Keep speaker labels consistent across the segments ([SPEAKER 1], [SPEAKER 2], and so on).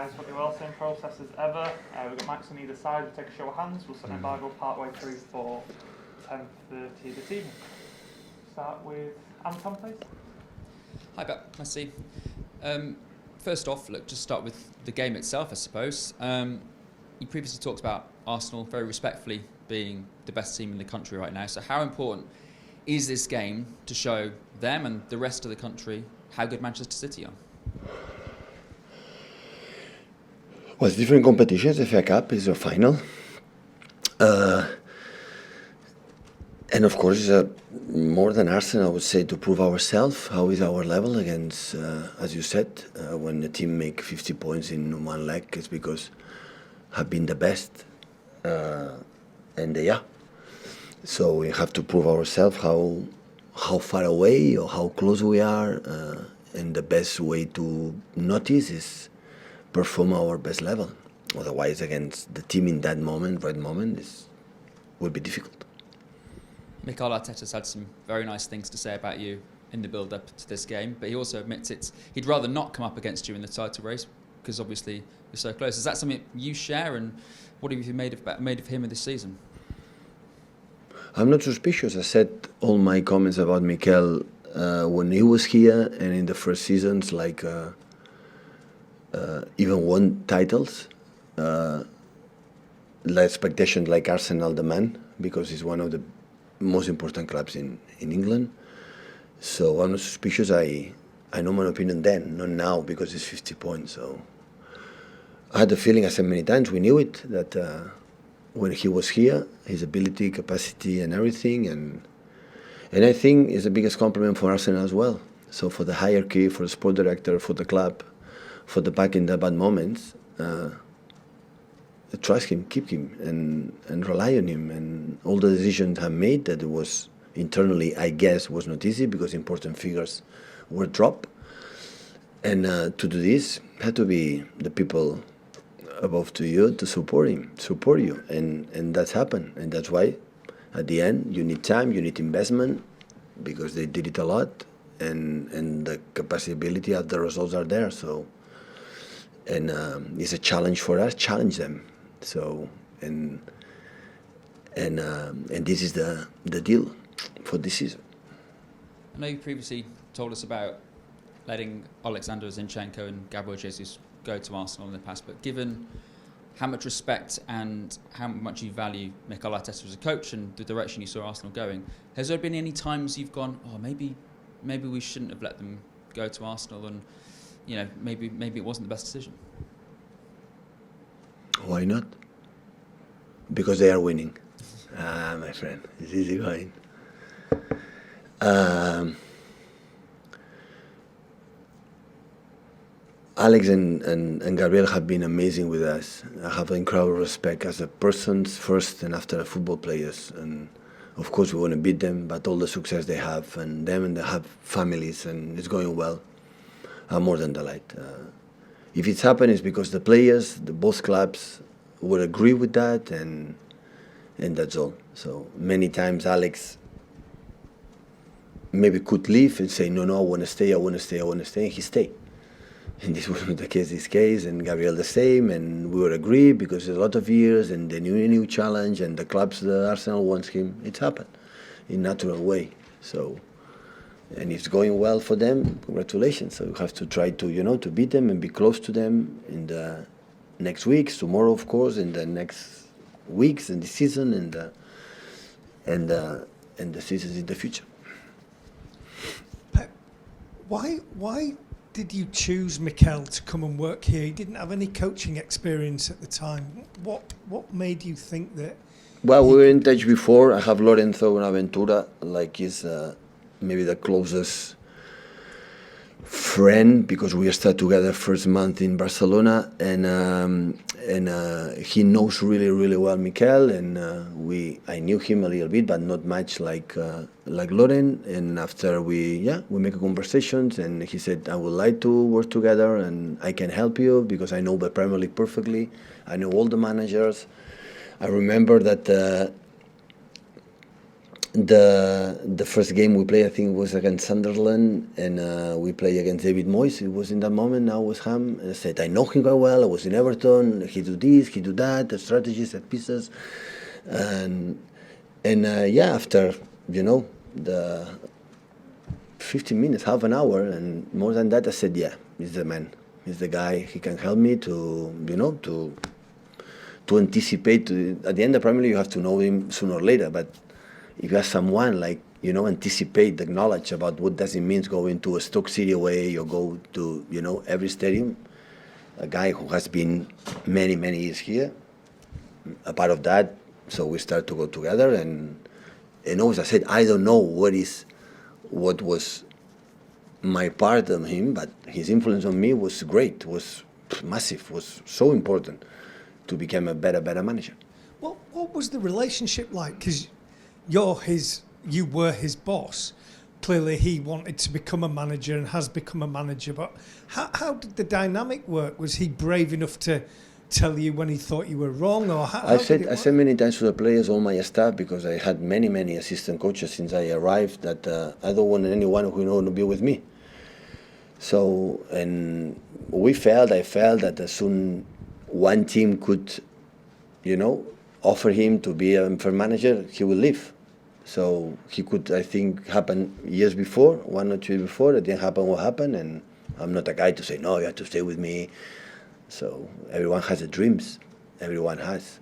[SPEAKER 1] guys, hope you're well. Same process as ever. We've got mics on either side. We'll take a show of hands. We'll set an embargo partway through for 10:30 this evening. Start with Anton, please.
[SPEAKER 2] Hi, Pep. Nice to see you. First off, look, just start with the game itself, I suppose. You previously talked about Arsenal very respectfully being the best team in the country right now. So how important is this game to show them and the rest of the country how good Manchester City are?
[SPEAKER 3] Well, it's different competitions. The FA Cup is a final. And of course, more than Arsenal, I would say, to prove ourselves, how is our level against, as you said, when the team make 50 points in one leg, it's because have been the best, and they are. So we have to prove ourselves how far away or how close we are, and the best way to notice is perform our best level. Otherwise, against the team in that right moment, will be difficult.
[SPEAKER 2] Mikel Arteta's had some very nice things to say about you in the build-up to this game, but he also admits he'd rather not come up against you in the title race because obviously you're so close. Is that something you share, and what have you made of him in this season?
[SPEAKER 3] I'm not suspicious. I said all my comments about Mikel when he was here and in the first seasons, like even won titles. The expectation like Arsenal, the man, because he's one of the most important clubs in England. So I'm not suspicious. I know my opinion then, not now, because it's 50 points. So I had the feeling, I said many times, we knew it, that when he was here, his ability, capacity and everything, and I think it's the biggest compliment for Arsenal as well. So for the hierarchy, for the sport director, for the club, for the back in the bad moments, trust him, keep him, and rely on him. And all the decisions I made that it was internally, I guess, was not easy because important figures were dropped. And to do this, had to be the people above to you to support you. And that's happened. And that's why, at the end, you need time, you need investment, because they did it a lot. And the capability of the results are there. So, and it's a challenge for us, challenge them. So, and this is the deal for this season.
[SPEAKER 2] I know you previously told us about letting Alexander Zinchenko and Gabriel Jesus go to Arsenal in the past, but given how much respect and how much you value Mikel Arteta as a coach and the direction you saw Arsenal going, has there been any times you've gone, oh, maybe we shouldn't have let them go to Arsenal, and maybe it wasn't the best decision?
[SPEAKER 3] Why not? Because they are winning. My friend, it's easy going. Alex and Gabriel have been amazing with us. I have incredible respect as a persons first and after the football players. And of course we want to beat them, but all the success they have and they have families and it's going well, I'm more than delighted. If it's happened, it's because the players, both clubs, would agree with that, and that's all. So many times Alex maybe could leave and say, no, I want to stay, and he stayed. And this was not the case this case, and Gabriel the same, and we would agree because it's a lot of years, and they knew a new challenge, and the clubs, the Arsenal wants him. It's happened in natural way. So, and it's going well for them, congratulations. So you have to try to, to beat them and be close to them in the next weeks, tomorrow, of course, in the next weeks, and the season, and the seasons in the future.
[SPEAKER 4] Pep, why did you choose Mikel to come and work here? He didn't have any coaching experience at the time. What made you think that?
[SPEAKER 3] Well, we were in touch before. I have Lorenzo Bonaventura, like he's maybe the closest friend, because we started together first month in Barcelona, and he knows really well Mikel, and I knew him a little bit, but not much like Loren. And after we make a conversations, and he said, I would like to work together, and I can help you because I know the Premier League perfectly. I know all the managers. I remember that the first game we played, I think, was against Sunderland, and we played against David Moyes. It was in that moment, now West Ham. And I said, I know him quite well. I was in Everton. He do this, he do that, the strategies, set pieces. And after, the 15 minutes, half an hour, and more than that, I said, yeah, he's the man. He's the guy. He can help me to anticipate. At the end of the Premier League, you have to know him sooner or later. But if you have someone like, anticipate the knowledge about what does it mean going to a Stoke City away or go to, every stadium, a guy who has been many, many years here, a part of that, so we start to go together. And always I said, I don't know what was my part of him, but his influence on me was great, was massive, was so important to become a better manager.
[SPEAKER 4] What was the relationship like? Because you were his boss. Clearly, he wanted to become a manager and has become a manager. But how did the dynamic work? Was he brave enough to tell you when he thought you were wrong, or
[SPEAKER 3] I said many times to the players, all my staff, because I had many assistant coaches since I arrived, that I don't want anyone who knows to be with me. So, and I felt that as soon one team could, offer him to be a first manager, he will leave. So he could, I think, happen years before, 1 or 2 years before. It didn't happen what happened, and I'm not a guy to say, no, you have to stay with me. So everyone has the dreams. Everyone has.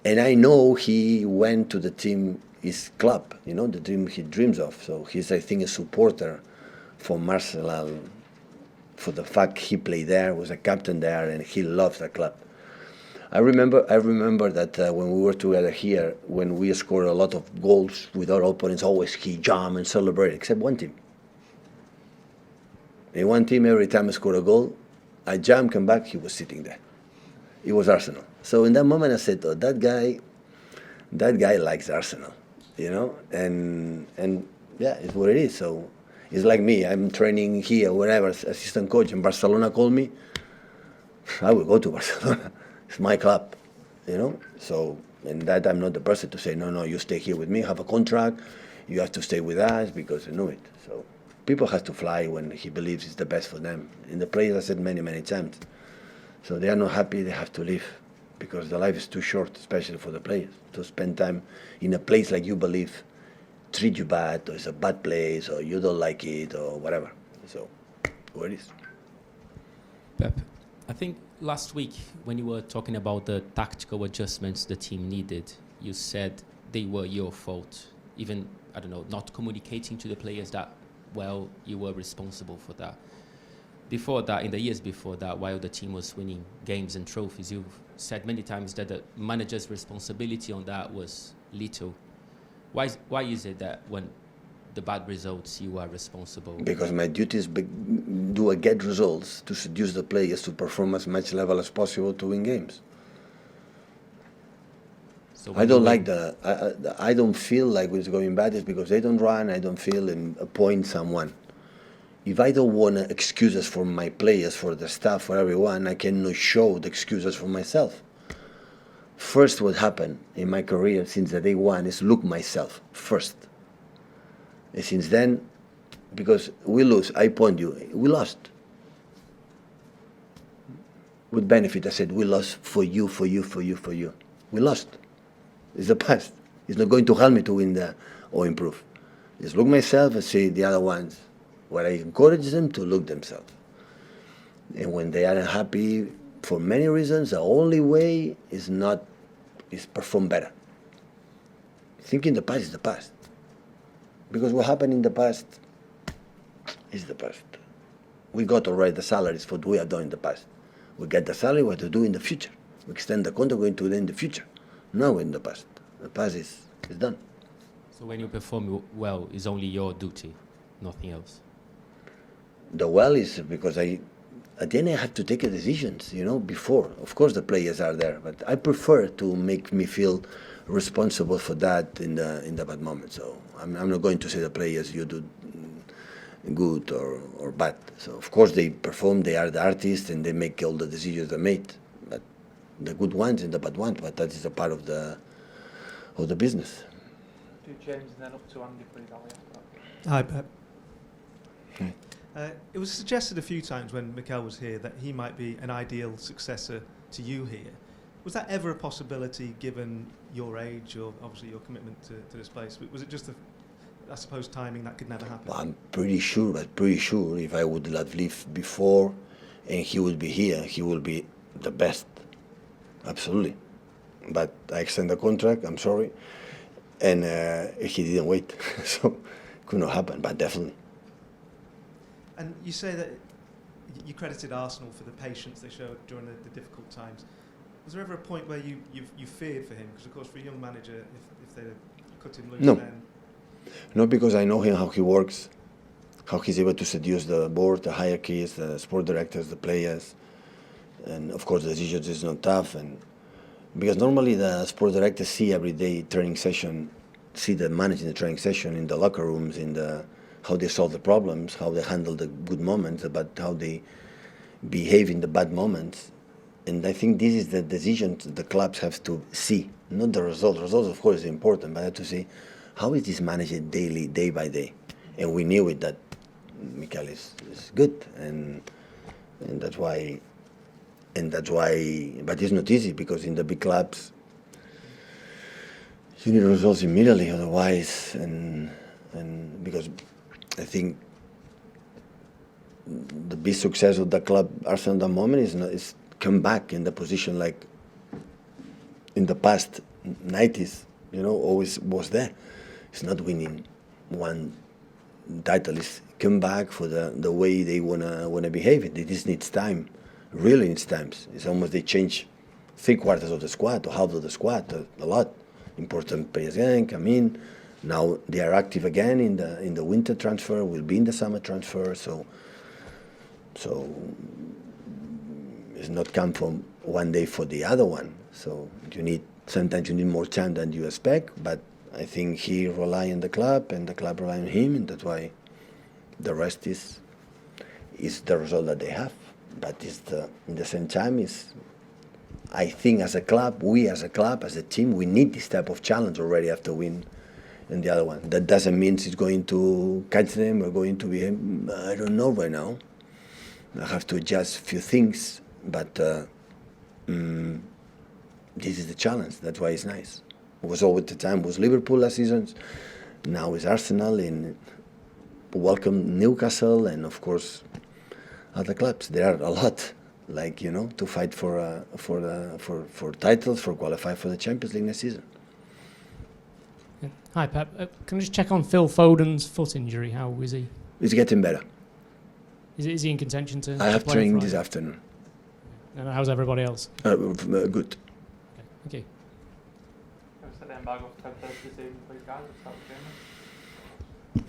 [SPEAKER 3] And I know he went to the team, his club, the team he dreams of. So he's, I think, a supporter for Marcel, for the fact he played there, was a captain there, and he loves the club. I remember that when we were together here, when we scored a lot of goals with our opponents, always he jumped and celebrated, except one team. In one team, every time I scored a goal, I jumped, come back, he was sitting there. It was Arsenal. So in that moment, I said, oh, that guy likes Arsenal, and yeah, it's what it is. So it's like me. I'm training here, wherever, assistant coach, and Barcelona call me. I will go to Barcelona. It's my club, So, and that I'm not the person to say, no, you stay here with me, have a contract, you have to stay with us, because I know it. So people have to fly when he believes it's the best for them. In the players, I said many times. So they are not happy, they have to leave, because the life is too short, especially for the players, to spend time in a place like you believe treat you bad, or it's a bad place, or you don't like it, or whatever. So, where it is.
[SPEAKER 5] Pep, I think last week when you were talking about the tactical adjustments the team needed, you said they were your fault. Even, not communicating to the players that, well, you were responsible for that. Before that, in the years before that, while the team was winning games and trophies, you've said many times that the manager's responsibility on that was little. Why is it that when the bad results, you are responsible?
[SPEAKER 3] Because my duty is do get results to seduce the players to perform as much level as possible to win games. So I don't like I don't feel like it's going bad. It's because they don't run. I don't feel and appoint someone. If I don't want excuses for my players, for the staff, for everyone, I cannot show the excuses for myself. First, what happened in my career since the day one is look myself first. And since then, because we lose, I point you, we lost. With benefit, I said, we lost for you. We lost. It's the past. It's not going to help me to win or improve. Just look myself and see the other ones, where I encourage them to look themselves. And when they are unhappy, for many reasons, the only way is perform better. Thinking the past is the past. Because what happened in the past is the past. We got already the salaries for what we have done in the past. We get the salary, what to do in the future. We extend the contract, going to do in the future. Now in the past. The past is done.
[SPEAKER 5] So when you perform well, it's only your duty, nothing else?
[SPEAKER 3] The well is because at the end I have to take decisions, before. Of course the players are there, but I prefer to make me feel responsible for that in the bad moment. So I'm not going to say the players you do good or bad. So of course they perform, they are the artists, and they make all the decisions they made. But the good ones and the bad ones, but that is a part of the business.
[SPEAKER 1] Do James and then up to Andy, please, Ali, after that.
[SPEAKER 4] Hi, Pep.
[SPEAKER 6] It was suggested a few times when Mikel was here that he might be an ideal successor to you here. Was that ever a possibility given your age or obviously your commitment to this place? Was it just, I suppose, timing that could never happen?
[SPEAKER 3] Well, I'm pretty sure if I would have lived before and he would be here, he will be the best. Absolutely. But I extend the contract, I'm sorry. And he didn't wait. So it could not happen, but definitely.
[SPEAKER 6] And you say that you credited Arsenal for the patience they showed during the difficult times. Was there ever a point where you feared for him? Because, of course, for a young manager, if they cut him loose,
[SPEAKER 3] No.
[SPEAKER 6] then...
[SPEAKER 3] Not because I know him, how he works, how he's able to seduce the board, the hierarchies, the sport directors, the players. And, of course, the decisions is not tough. And because normally the sport directors see every day training session, see the managing the training session in the locker rooms, in the how they solve the problems, how they handle the good moments, but how they behave in the bad moments. And I think this is the decision the clubs have to see, not the results. Results, of course, is important, but I have to see how is this managed daily, day by day. And we knew it that Mikel is good, and that's why. But it's not easy because in the big clubs you need results immediately, otherwise, and because I think the big success of the club Arsenal at the moment is come back in the position like in the past 90s, always was there. It's not winning one title. It's come back for the way they wanna behave. It just needs time. Really needs time. It's almost they change 3/4 of the squad or half of the squad, a lot. Important players again come in. Now they are active again in the winter transfer. Will be in the summer transfer. So it's not come from one day for the other one. So sometimes you need more time than you expect. But I think he rely on the club and the club rely on him, and that's why the rest is the result that they have. But in the same time, I think as a club, as a team, we need this type of challenge already after win and the other one. That doesn't mean it's going to catch them or going to be, I don't know right now. I have to adjust a few things, but this is the challenge. That's why it's nice. It was all at the time was Liverpool last season. Now it's Arsenal, and welcome Newcastle, and of course other clubs. There are a lot, to fight for titles, for qualify for the Champions League next season.
[SPEAKER 7] Yeah. Hi, Pep. Can I just check on Phil Foden's foot injury? How is he?
[SPEAKER 3] It's getting better.
[SPEAKER 7] Is he in contention to?
[SPEAKER 3] I have
[SPEAKER 7] play
[SPEAKER 3] training
[SPEAKER 7] Friday?
[SPEAKER 3] this afternoon.
[SPEAKER 7] And how's everybody else?
[SPEAKER 3] Good.
[SPEAKER 7] Okay. Thank you.
[SPEAKER 1] Can we set the embargo for 10:30 this evening, please, guys? We'll start with Jamie.